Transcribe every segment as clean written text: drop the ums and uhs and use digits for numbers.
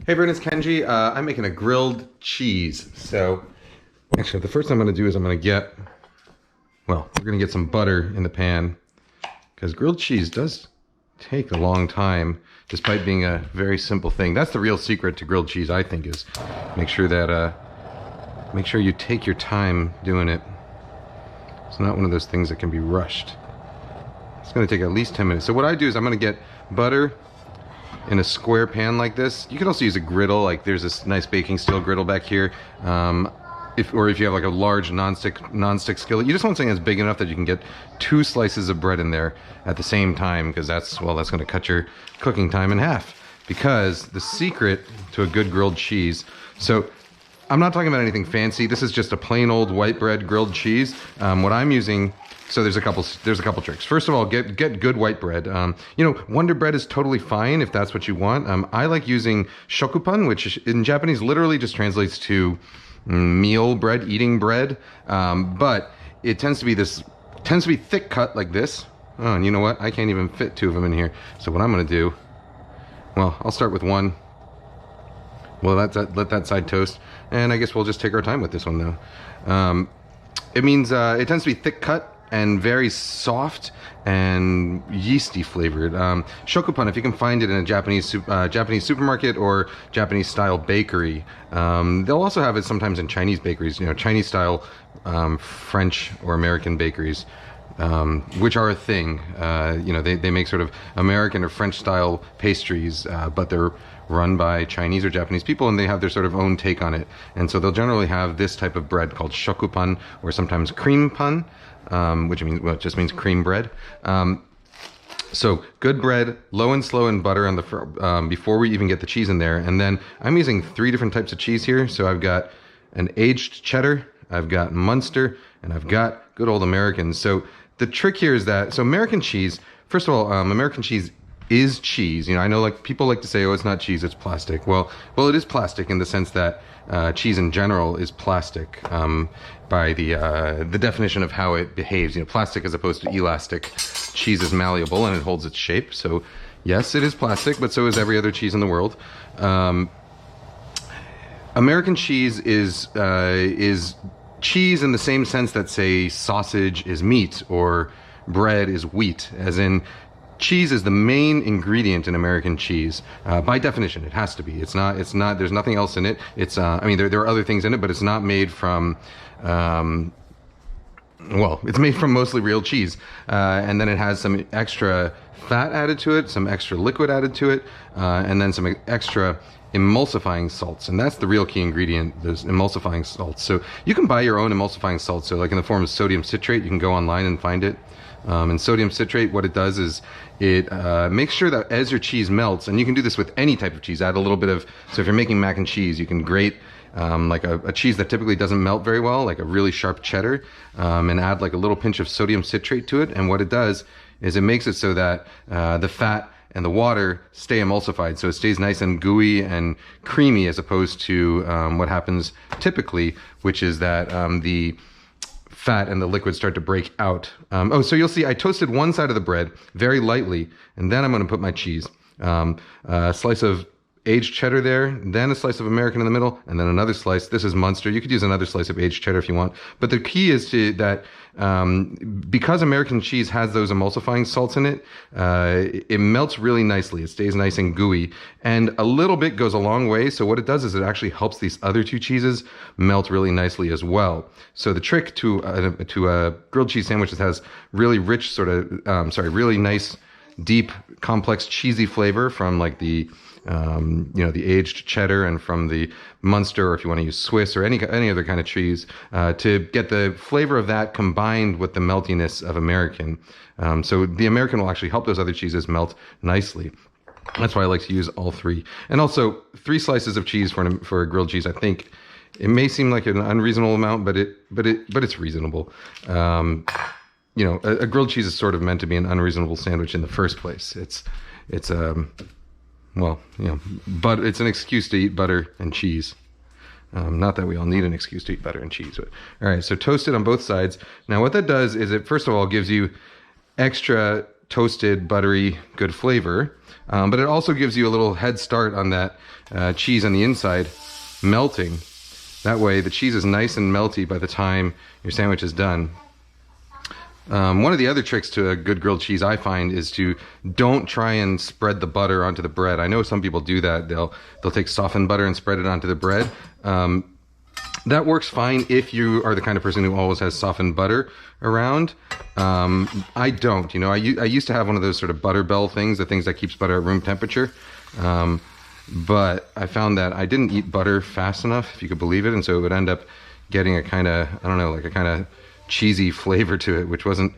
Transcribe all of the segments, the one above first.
Hey everyone, it's Kenji. I'm making a grilled cheese. So, actually, the first thing I'm going to do is we're going to get some butter in the pan. Because grilled cheese does take a long time, despite being a very simple thing. That's the real secret to grilled cheese, I think, is make sure you take your time doing it. It's not one of those things that can be rushed. It's going to take at least 10 minutes. So what I do is I'm going to get butter in a square pan like this. You could also use a griddle, like there's this nice baking steel griddle back here. If you have like a large non-stick skillet, you just want something that's big enough that you can get 2 slices of bread in there at the same time, because that's going to cut your cooking time in half. Because the secret to a good grilled cheese, so I'm not talking about anything fancy. This is just a plain old white bread grilled cheese. What I'm using. So there's a couple tricks. First of all, get good white bread. Wonder bread is totally fine if that's what you want. I like using shokupan, which in Japanese literally just translates to meal bread, eating bread. But it tends to be thick cut like this. Oh, and you know what? I can't even fit 2 of them in here. So what I'm gonna do, well, I'll start with one. Well, let that side toast, and I guess we'll just take our time with this one though. It tends to be thick cut and very soft and yeasty flavored. Shokupan, if you can find it in a Japanese supermarket or Japanese style bakery, they'll also have it sometimes in Chinese bakeries. Chinese style French or American bakeries, which are a thing. They make sort of American or French style pastries, but they're run by Chinese or Japanese people, and they have their sort of own take on it. And so they'll generally have this type of bread called shokupan, or sometimes cream pan, which it just means cream bread. So good bread, low and slow in butter on the before we even get the cheese in there. And then I'm using 3 different types of cheese here. So I've got an aged cheddar, I've got Munster, and I've got good old American. So the trick here is that, so American cheese, first of all, American cheese is cheese. I know people like to say, oh, it's not cheese, it's plastic. Well, it is plastic in the sense that cheese in general is plastic by the definition of how it behaves. Plastic as opposed to elastic. Cheese is malleable and it holds its shape. So yes, it is plastic, but so is every other cheese in the world. American cheese is cheese in the same sense that, say, sausage is meat or bread is wheat, as in cheese is the main ingredient in American cheese. By definition, it has to be. It's not, there's nothing else in it. It's, there are other things in it, but it's not made from, it's made from mostly real cheese. And then it has some extra fat added to it, some extra liquid added to it, and then some extra emulsifying salts. And that's the real key ingredient, those emulsifying salts. So you can buy your own emulsifying salts. So like in the form of sodium citrate, you can go online and find it. And sodium citrate, what it does is it makes sure that as your cheese melts, and you can do this with any type of cheese, add a little bit of, so if you're making mac and cheese, you can grate like a cheese that typically doesn't melt very well, like a really sharp cheddar, and add like a little pinch of sodium citrate to it. And what it does is it makes it so that the fat and the water stay emulsified, so it stays nice and gooey and creamy, as opposed to what happens typically, which is that the fat and the liquid start to break out. So you'll see I toasted one side of the bread very lightly, and then I'm going to put my cheese. A slice of aged cheddar there, then a slice of American in the middle, and then another slice. This is Munster. You could use another slice of aged cheddar if you want. But the key is that because American cheese has those emulsifying salts in it, it melts really nicely. It stays nice and gooey. And a little bit goes a long way. So what it does is it actually helps these other 2 cheeses melt really nicely as well. So the trick to a grilled cheese sandwich that has really rich really nice, deep, complex, cheesy flavor from like the aged cheddar and from the Munster, or if you want to use Swiss or any other kind of cheese, to get the flavor of that combined with the meltiness of American. So the American will actually help those other cheeses melt nicely. That's why I like to use all 3. And also 3 slices of cheese for a grilled cheese. I think it may seem like an unreasonable amount, but it's reasonable. A grilled cheese is sort of meant to be an unreasonable sandwich in the first place. But it's an excuse to eat butter and cheese. Not that we all need an excuse to eat butter and cheese. But, all right, so toast it on both sides. Now what that does is it, first of all, gives you extra toasted, buttery, good flavor. But it also gives you a little head start on that cheese on the inside melting. That way the cheese is nice and melty by the time your sandwich is done. One of the other tricks to a good grilled cheese, I find, is to don't try and spread the butter onto the bread. I know some people do that. They'll take softened butter and spread it onto the bread. That works fine if you are the kind of person who always has softened butter around. I don't. You know, I used to have one of those sort of butter bell things, the things that keeps butter at room temperature. But I found that I didn't eat butter fast enough, if you could believe it, and so it would end up getting a kind of, I don't know, like a kind of cheesy flavor to it, which wasn't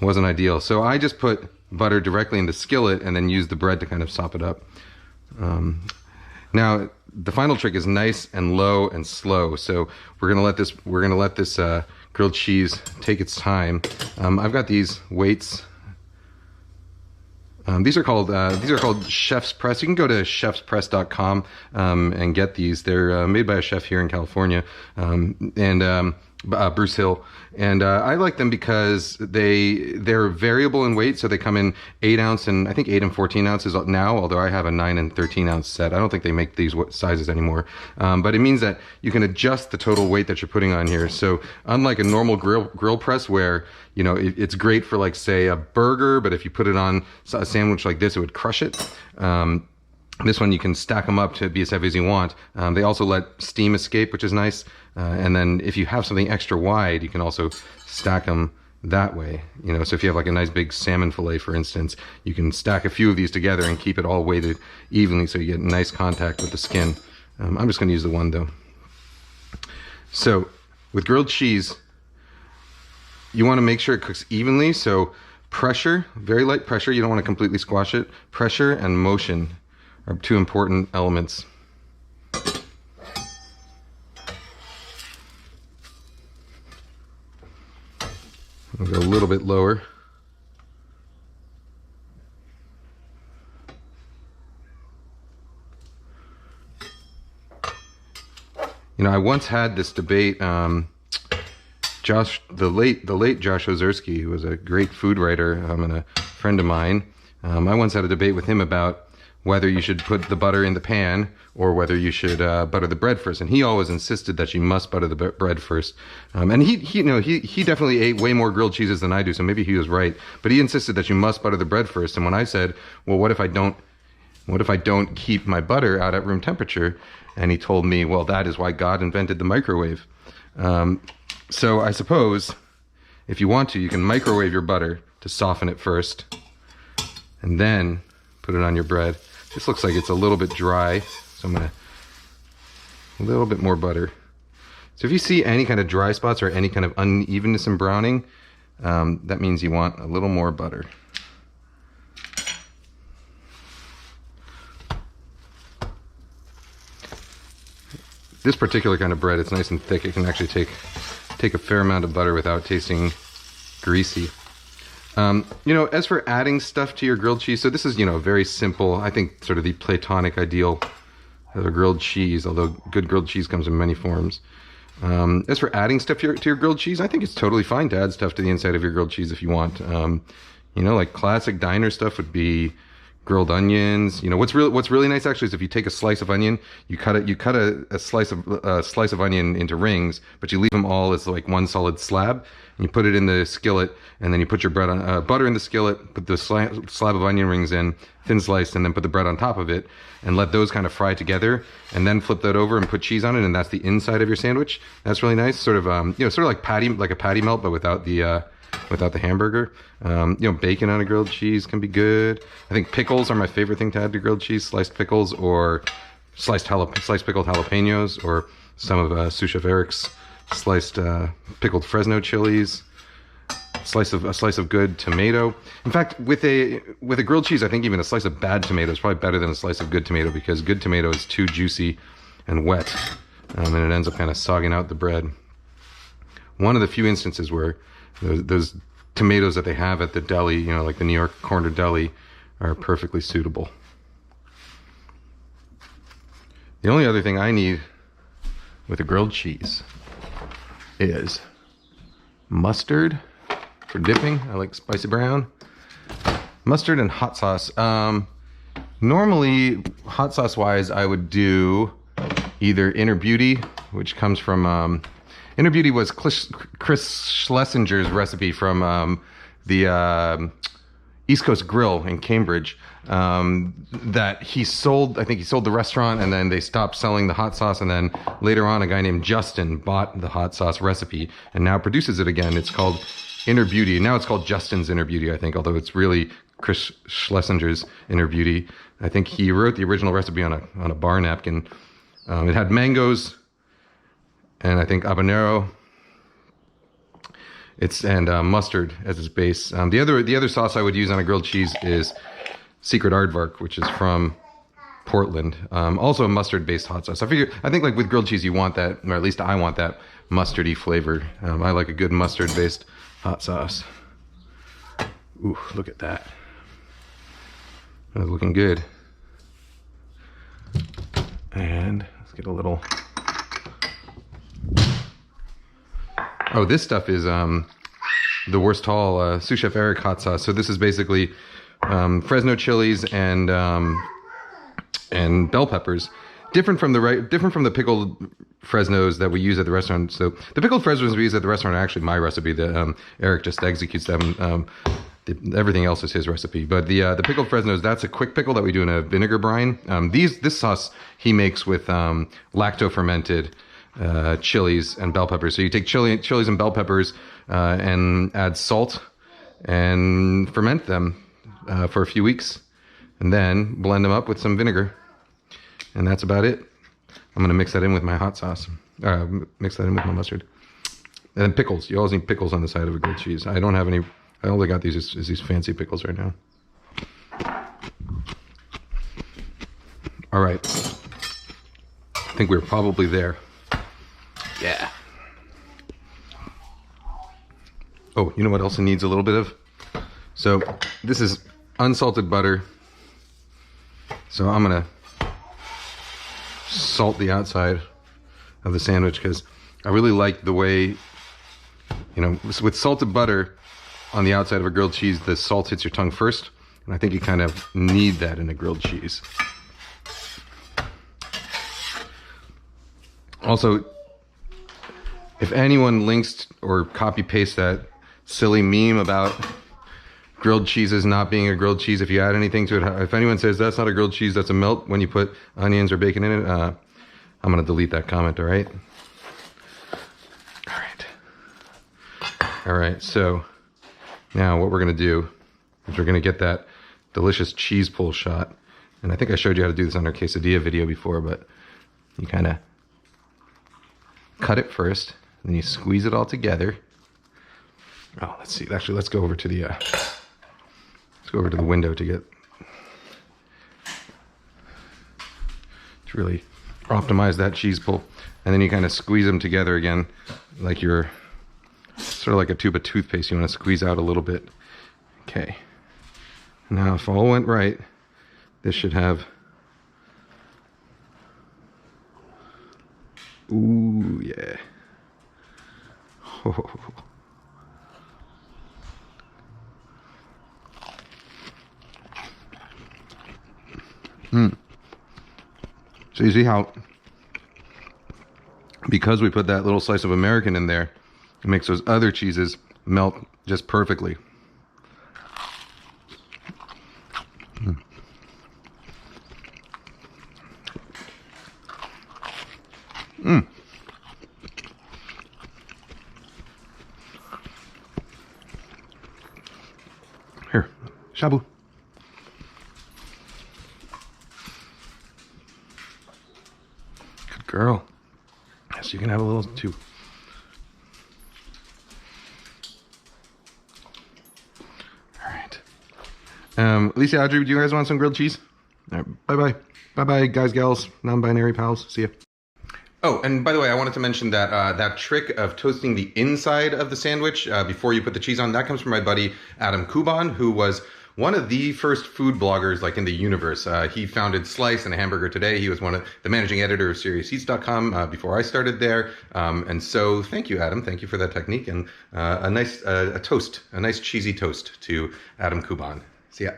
ideal. So I just put butter directly in the skillet and then use the bread to kind of sop it up. Now the final trick is nice and low and slow. So we're gonna let this grilled cheese take its time. I've got these weights. These are called Chef's Press. You can go to chefspress.com and get these. They're made by a chef here in California, Bruce Hill, and I like them because they're variable in weight. So they come in 8 ounce and I think 8 and 14 ounces now. Although I have a 9 and 13 ounce set. I don't think they make these sizes anymore. But it means that you can adjust the total weight that you're putting on here. So unlike a normal grill press where, you know, it's great for, like, say, a burger, but if you put it on a sandwich like this, it would crush it. This one, you can stack them up to be as heavy as you want. They also let steam escape, which is nice. And then if you have something extra wide, you can also stack them that way. You know, so if you have like a nice big salmon fillet, for instance, you can stack a few of these together and keep it all weighted evenly so you get nice contact with the skin. I'm just going to use the one, though. So with grilled cheese, you want to make sure it cooks evenly. So pressure, very light pressure. You don't want to completely squash it. Pressure and motion are 2 important elements. I'll go a little bit lower. You know, I once had this debate. The late Josh Ozersky, who was a great food writer and a friend of mine. I once had a debate with him about whether you should put the butter in the pan or whether you should butter the bread first. And he always insisted that you must butter the bread first. And he definitely ate way more grilled cheeses than I do, so maybe he was right. But he insisted that you must butter the bread first. And when I said, well, what if I don't keep my butter out at room temperature? And he told me, well, that is why God invented the microwave. So I suppose if you want to, you can microwave your butter to soften it first and then put it on your bread. This looks like it's a little bit dry, so I'm gonna a little bit more butter. So if you see any kind of dry spots or any kind of unevenness in browning, that means you want a little more butter. This particular kind of bread, it's nice and thick. It can actually take a fair amount of butter without tasting greasy. You know, as for adding stuff to your grilled cheese, so this is, you know, very simple. I think sort of the platonic ideal of a grilled cheese, although good grilled cheese comes in many forms. As for adding stuff to your grilled cheese, I think it's totally fine to add stuff to the inside of your grilled cheese if you want. You know, like classic diner stuff would be grilled onions. You know, what's really nice actually is if you take a slice of onion, you cut a slice of onion into rings, but you leave them all as like one solid slab. And you put it in the skillet, and then you put your bread on butter in the skillet, put the slab of onion rings in, thin sliced, and then put the bread on top of it, and let those kind of fry together, and then flip that over and put cheese on it, and that's the inside of your sandwich. That's really nice. Sort of you know, sort of like a patty melt, but without the hamburger. You know, bacon on a grilled cheese can be good. I think pickles are my favorite thing to add to grilled cheese. Sliced pickles or sliced pickled jalapenos, or some of Sous Chef Eric's sliced pickled Fresno chilies. A slice of good tomato. In fact, with a grilled cheese, I think even a slice of bad tomato is probably better than a slice of good tomato, because good tomato is too juicy and wet, and it ends up kind of sogging out the bread. One of the few instances where those tomatoes that they have at the deli, you know, like the New York corner deli, are perfectly suitable. The only other thing I need with a grilled cheese is mustard for dipping. I like spicy brown. Mustard and hot sauce. Normally, hot sauce wise, I would do either Inner Beauty, which comes from Inner Beauty was Chris Schlesinger's recipe from the East Coast Grill in Cambridge. That he sold, I think he sold the restaurant, and then they stopped selling the hot sauce, and then later on a guy named Justin bought the hot sauce recipe and now produces it again. It's called Inner Beauty. Now it's called Justin's Inner Beauty, I think, although it's really Chris Schlesinger's Inner Beauty. I think he wrote the original recipe on a bar napkin. It had mangoes and I think habanero. And mustard as its base. The other sauce I would use on a grilled cheese is Secret Aardvark, which is from Portland. Also a mustard-based hot sauce. I think like with grilled cheese, you want that, or at least I want that mustardy flavor. I like a good mustard-based hot sauce. Ooh, look at that. That's looking good. And let's get a little. Oh, this stuff is the Wurst-Hall Sous Chef Eric hot sauce. So this is basically Fresno chilies and bell peppers. Different from the pickled Fresnos that we use at the restaurant. So the pickled Fresnos we use at the restaurant are actually my recipe. That Eric just executes them. Everything else is his recipe. But the pickled Fresnos, that's a quick pickle that we do in a vinegar brine. This sauce he makes with lacto fermented chilies and bell peppers. So you take chilies and bell peppers and add salt and ferment them for a few weeks, and then blend them up with some vinegar, and that's about it. I'm gonna mix that in with my hot sauce. Mix that in with my mustard. And then pickles. You always need pickles on the side of a grilled cheese. I don't have any. I only got these is these fancy pickles right now. All right. I think we're probably there. Yeah. Oh, you know what else it needs a little bit of? So this is unsalted butter. So I'm gonna salt the outside of the sandwich because I really like the way, you know, with salted butter on the outside of a grilled cheese, the salt hits your tongue first. And I think you kind of need that in a grilled cheese. Also, if anyone links or copy paste that silly meme about grilled cheeses not being a grilled cheese, if you add anything to it, if anyone says that's not a grilled cheese, that's a melt when you put onions or bacon in it, I'm gonna delete that comment, all right? All right, so now what we're gonna do is we're gonna get that delicious cheese pull shot. And I think I showed you how to do this on our quesadilla video before, but you kind of cut it first, then you squeeze it all together. Oh, let's see. Actually, let's go over to the window to really optimize that cheese pull, and then you kind of squeeze them together again, like you're sort of like a tube of toothpaste. You want to squeeze out a little bit. Okay. Now, if all went right, this should have. Ooh, yeah. Oh. So you see how, because we put that little slice of American in there, it makes those other cheeses melt just perfectly. Here, shabu. Good girl. Yes, you can have a little too. All right. Lisa, Audrey, do you guys want some grilled cheese? All right, bye-bye. Bye-bye, guys, gals, non-binary pals. See ya. Oh, and by the way, I wanted to mention that that trick of toasting the inside of the sandwich before you put the cheese on, that comes from my buddy Adam Kuban, who was one of the first food bloggers like in the universe. He founded Slice and A Hamburger Today. He was one of the managing editor of SeriousEats.com before I started there. And so thank you, Adam. Thank you for that technique. And a nice toast, a nice cheesy toast to Adam Kuban. See ya.